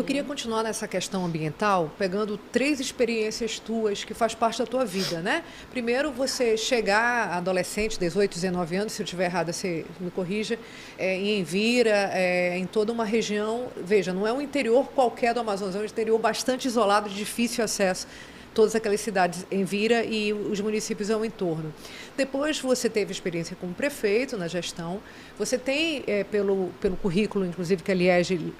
queria continuar nessa questão ambiental, pegando 3 experiências tuas que faz parte da tua vida, né? Primeiro, você chegar adolescente, 18, 19 anos, se eu estiver errada, você me corrija, em Envira, em toda uma região, veja, não é um interior qualquer do Amazonas, é um interior bastante isolado, de difícil acesso, todas aquelas cidades em Vira e os municípios ao entorno. Depois você teve experiência como prefeito na gestão, você tem, pelo currículo, inclusive, que a Liege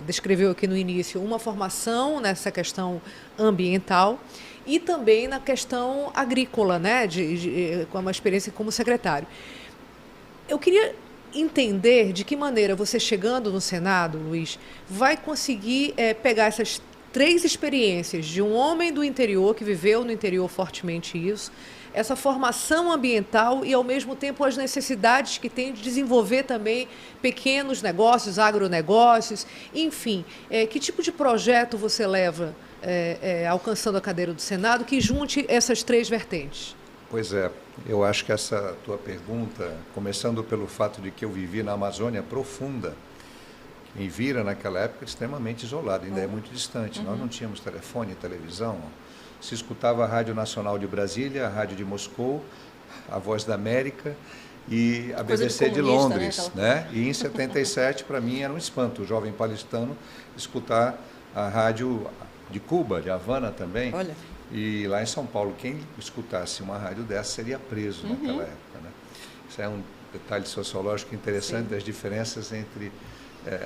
descreveu aqui no início, uma formação nessa questão ambiental e também na questão agrícola, né, com uma experiência como secretário. Eu queria entender de que maneira você, chegando no Senado, Luiz, vai conseguir pegar essas 3 experiências de um homem do interior, que viveu no interior fortemente isso, essa formação ambiental e, ao mesmo tempo, as necessidades que tem de desenvolver também pequenos negócios, agronegócios, enfim. Que tipo de projeto você leva alcançando a cadeira do Senado que junte essas 3 vertentes? Pois é, eu acho que essa tua pergunta, começando pelo fato de que eu vivi na Amazônia profunda, em Vira, naquela época, extremamente isolado, ainda é muito distante. Nós não tínhamos telefone, televisão. Se escutava a Rádio Nacional de Brasília, a Rádio de Moscou, a Voz da América e a BBC de Londres, né? E em 77, para mim, era um espanto, o jovem paulistano, escutar a rádio de Cuba, de Havana também. Olha. E lá em São Paulo, quem escutasse uma rádio dessa seria preso naquela época, né? Isso é um detalhe sociológico interessante. Sim. Das diferenças entre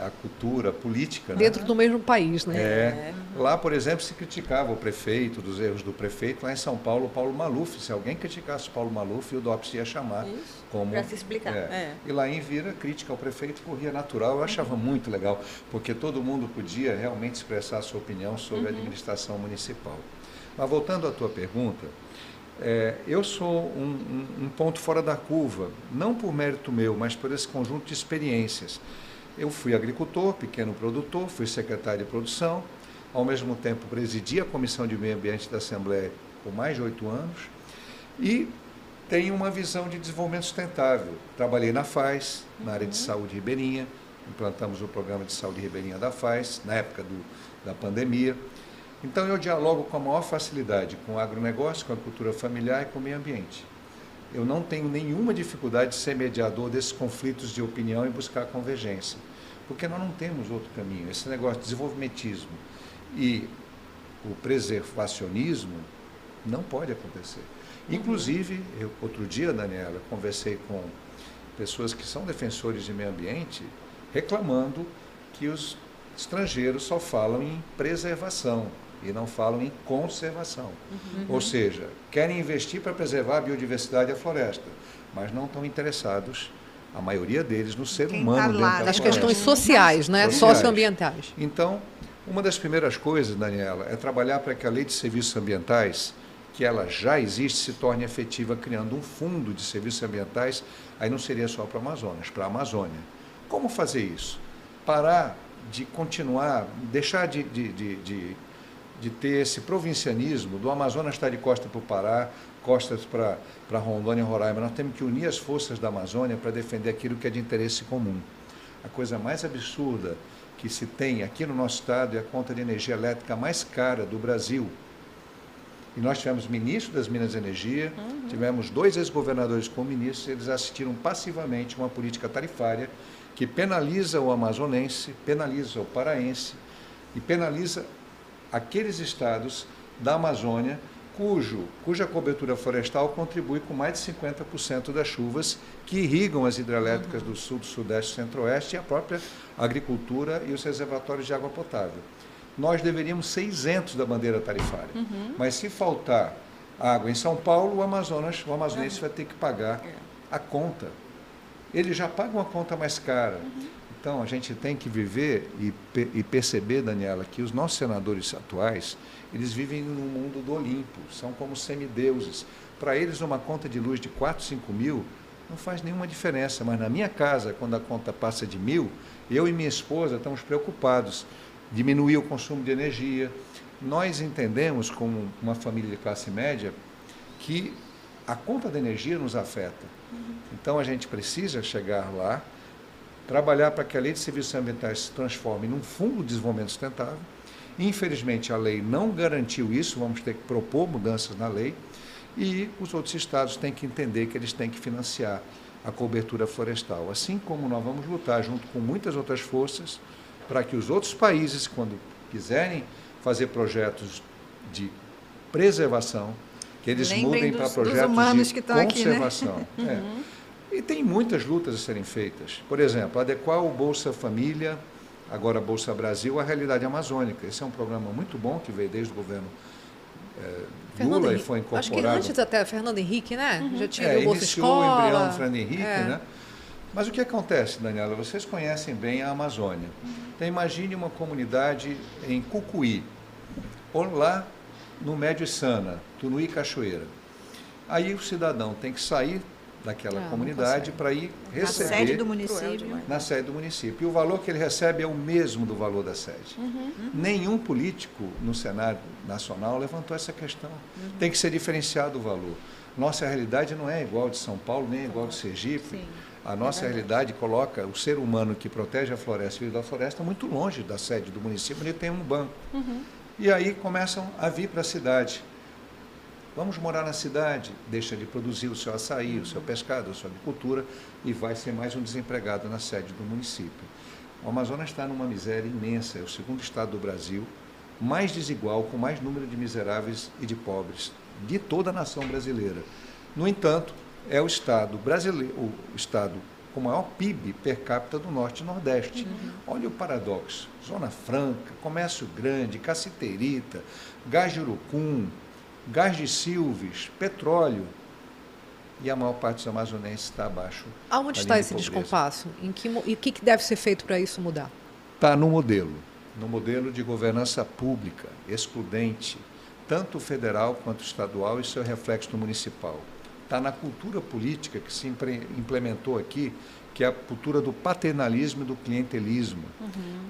a cultura política. Dentro, né, do mesmo país, né? Lá, por exemplo, se criticava o prefeito, dos erros do prefeito. Lá em São Paulo, o Paulo Maluf. Se alguém criticasse o Paulo Maluf, o DOPS ia chamar. Para se explicar. E lá em Vira, crítica ao prefeito corria natural. Eu achava muito legal, porque todo mundo podia realmente expressar a sua opinião sobre a administração municipal. Mas voltando à tua pergunta, eu sou um ponto fora da curva, não por mérito meu, mas por esse conjunto de experiências. Eu fui agricultor, pequeno produtor, fui secretário de produção, ao mesmo tempo presidi a Comissão de Meio Ambiente da Assembleia por mais de 8 anos e tenho uma visão de desenvolvimento sustentável. Trabalhei na FAES, na área de saúde ribeirinha, implantamos o programa de saúde ribeirinha da FAES, na época da pandemia. Então eu dialogo com a maior facilidade com o agronegócio, com a cultura familiar e com o meio ambiente. Eu não tenho nenhuma dificuldade de ser mediador desses conflitos de opinião e buscar convergência, porque nós não temos outro caminho. Esse negócio de desenvolvimentismo e o preservacionismo não pode acontecer. Inclusive, outro dia, Daniela, conversei com pessoas que são defensores de meio ambiente, reclamando que os estrangeiros só falam em preservação e não falam em conservação. Ou seja, querem investir para preservar a biodiversidade e a floresta, mas não estão interessados, a maioria deles, no ser humano dentro da floresta. Nas questões sociais, né? Socioambientais. Então, uma das primeiras coisas, Daniela, é trabalhar para que a Lei de Serviços Ambientais, que ela já existe, se torne efetiva, criando um fundo de serviços ambientais, aí não seria só para o Amazonas, para a Amazônia. Como fazer isso? Parar de continuar, deixar de ter esse provincianismo do Amazonas estar de costa para o Pará, costas para Rondônia e Roraima. Nós temos que unir as forças da Amazônia para defender aquilo que é de interesse comum. A coisa mais absurda que se tem aqui no nosso estado é a conta de energia elétrica mais cara do Brasil. E nós tivemos ministro das Minas e Energia, tivemos 2 ex-governadores como ministros, eles assistiram passivamente uma política tarifária que penaliza o amazonense, penaliza o paraense e penaliza aqueles estados da Amazônia cuja cobertura florestal contribui com mais de 50% das chuvas que irrigam as hidrelétricas do sul, do sudeste e centro-oeste e a própria agricultura e os reservatórios de água potável. Nós deveríamos ser isentos da bandeira tarifária, mas se faltar água em São Paulo, o amazonense vai ter que pagar a conta. Eles já pagam a conta mais cara. Então, a gente tem que viver e perceber, Daniela, que os nossos senadores atuais, eles vivem no mundo do Olimpo, são como semideuses. Para eles, uma conta de luz de 4, 5 mil não faz nenhuma diferença, mas na minha casa, quando a conta passa de 1.000, eu e minha esposa estamos preocupados. Diminuir o consumo de energia. Nós entendemos, como uma família de classe média, que a conta de energia nos afeta. Então, a gente precisa chegar lá trabalhar para que a Lei de Serviços Ambientais se transforme num fundo de desenvolvimento sustentável. Infelizmente, a lei não garantiu isso, vamos ter que propor mudanças na lei, e os outros estados têm que entender que eles têm que financiar a cobertura florestal, assim como nós vamos lutar junto com muitas outras forças para que os outros países, quando quiserem fazer projetos de preservação, que eles mudem para projetos de conservação. Aqui, né? E tem muitas lutas a serem feitas. Por exemplo, adequar o Bolsa Família, agora Bolsa Brasil, à realidade amazônica. Esse é um programa muito bom que veio desde o governo Lula e foi incorporado. Acho que antes até Fernando Henrique, né? Já tinha o Bolsa iniciou Escola. o embrião Fernando Henrique, né? Mas o que acontece, Daniela? Vocês conhecem bem a Amazônia. Então, imagine uma comunidade em Cucuí, ou lá no Médio Sana, Tunuí Cachoeira. Aí o cidadão tem que sair daquela comunidade para ir receber... Na sede do município. Na sede do município. E o valor que ele recebe é o mesmo do valor da sede. Nenhum político no cenário nacional levantou essa questão. Tem que ser diferenciado o valor. Nossa realidade não é igual de São Paulo, nem igual de Sergipe. Sim, a nossa realidade coloca o ser humano que protege a floresta e vive da floresta muito longe da sede do município, onde tem um banco. E aí começam a vir para a cidade. Vamos morar na cidade, deixa de produzir o seu açaí, o seu pescado, a sua agricultura e vai ser mais um desempregado na sede do município. O Amazonas está numa miséria imensa, é o segundo estado do Brasil, mais desigual, com mais número de miseráveis e de pobres de toda a nação brasileira. No entanto, é o estado brasileiro, o estado com o maior PIB per capita do Norte e Nordeste. Olha o paradoxo. Zona Franca, comércio grande, cassiterita, gás de urucum, gás de Silves, petróleo, e a maior parte dos amazonenses está abaixo. Aonde está esse descompasso? E o que deve ser feito para isso mudar? Está no modelo de governança pública, excludente, tanto federal quanto estadual e seu reflexo no municipal. Está na cultura política que se implementou aqui, que é a cultura do paternalismo e do clientelismo.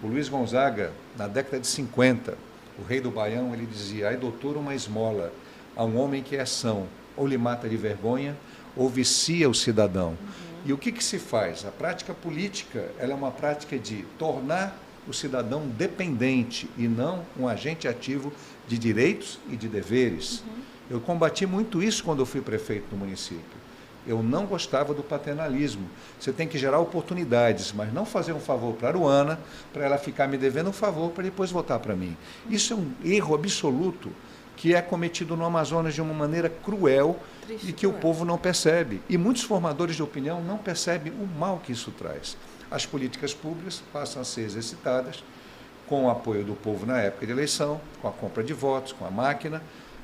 O Luiz Gonzaga, na década de 50, o rei do Baião, ele dizia: ai, doutor, uma esmola a um homem que é são, ou lhe mata de vergonha, ou vicia o cidadão. E o que se faz? A prática política, ela é uma prática de tornar o cidadão dependente e não um agente ativo de direitos e de deveres. Eu combati muito isso quando eu fui prefeito do município. Eu não gostava do paternalismo. Você tem que gerar oportunidades, mas não fazer um favor para a Aruana, para ela ficar me devendo um favor para depois votar para mim. Isso é um erro absoluto que é cometido no Amazonas de uma maneira cruel e que o povo não percebe. E muitos formadores de opinião não percebem o mal que isso traz. As políticas públicas passam a ser exercitadas com o apoio do povo na época de eleição, com a compra de votos, com a máquina,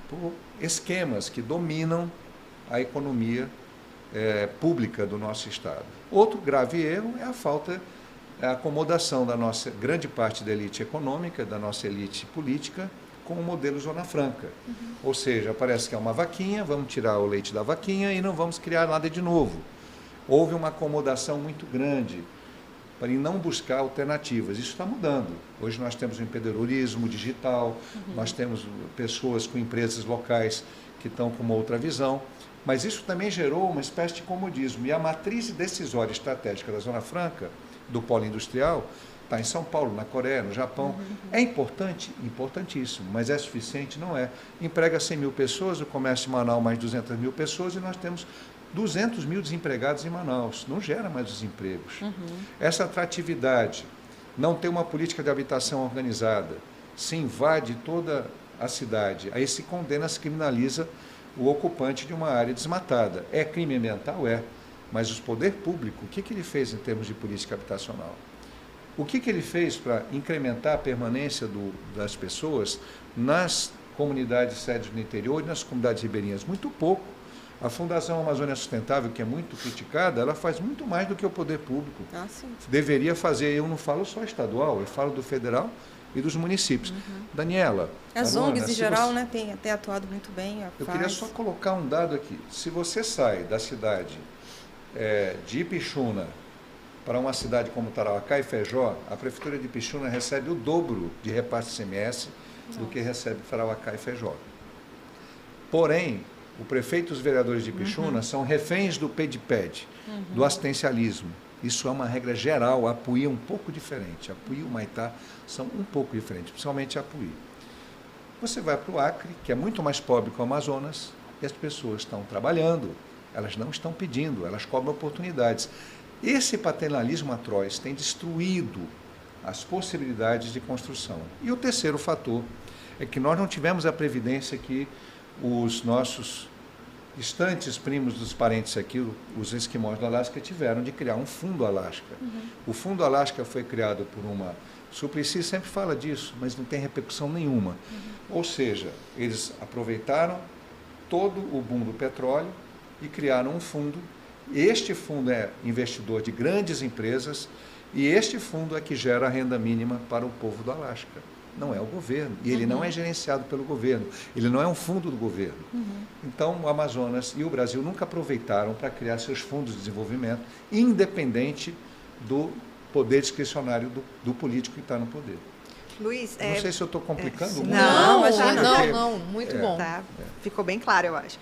por esquemas que dominam a economia pública do nosso Estado. Outro grave erro é a falta, a acomodação da nossa grande parte da elite econômica, da nossa elite política, com o modelo Zona Franca. Ou seja, parece que é uma vaquinha, vamos tirar o leite da vaquinha e não vamos criar nada de novo. Houve uma acomodação muito grande para não buscar alternativas. Isso está mudando. Hoje nós temos o empreendedorismo digital, nós temos pessoas com empresas locais que estão com uma outra visão, mas isso também gerou uma espécie de comodismo. E a matriz decisória estratégica da Zona Franca, do polo industrial, está em São Paulo, na Coreia, no Japão. É importante? Importantíssimo, mas é suficiente? Não é. Emprega 100 mil pessoas, o comércio em Manaus mais 200 mil pessoas e nós temos 200 mil desempregados em Manaus. Não gera mais desempregos. Essa atratividade, não ter uma política de habitação organizada, se invade toda a cidade, aí se condena, se criminaliza o ocupante de uma área desmatada. É crime ambiental? É. Mas o poder público, o que ele fez em termos de política habitacional? O que ele fez para incrementar a permanência das pessoas nas comunidades sedes do interior e nas comunidades ribeirinhas? Muito pouco. A Fundação Amazônia Sustentável, que é muito criticada, ela faz muito mais do que o poder público. Deveria fazer. Eu não falo só estadual, eu falo do federal e dos municípios. Daniela... As Aruana, ONGs, em geral, né, têm até atuado muito bem. Eu queria só colocar um dado aqui. Se você sai da cidade de Ipixuna para uma cidade como Tarauacá e Fejó, a Prefeitura de Ipixuna recebe o dobro de repasse ICMS do que recebe Tarauacá e Fejó. Porém, o prefeito e os vereadores de Ipixuna são reféns do PED-PED, do assistencialismo. Isso é uma regra geral. A Apuí é um pouco diferente. A Apuí e o Humaitá são um pouco diferentes, principalmente a Apuí. Você vai para o Acre, que é muito mais pobre que o Amazonas, e as pessoas estão trabalhando, elas não estão pedindo, elas cobram oportunidades. Esse paternalismo atroz tem destruído as possibilidades de construção. E o terceiro fator é que nós não tivemos a previdência que os nossos distantes primos dos parentes aqui, os esquimós do Alasca, tiveram de criar um fundo Alasca. O fundo Alasca foi criado por uma... Suplicy sempre fala disso, mas não tem repercussão nenhuma. Ou seja, eles aproveitaram todo o boom do petróleo e criaram um fundo. Este fundo é investidor de grandes empresas e este fundo é que gera a renda mínima para o povo do Alasca. Não é o governo. E ele não é gerenciado pelo governo. Ele não é um fundo do governo. Então, o Amazonas e o Brasil nunca aproveitaram para criar seus fundos de desenvolvimento, independente do poder discricionário do político que está no poder. Luiz, Não sei se eu estou complicando muito. Não, não, muito bom. Tá, ficou bem claro, eu acho.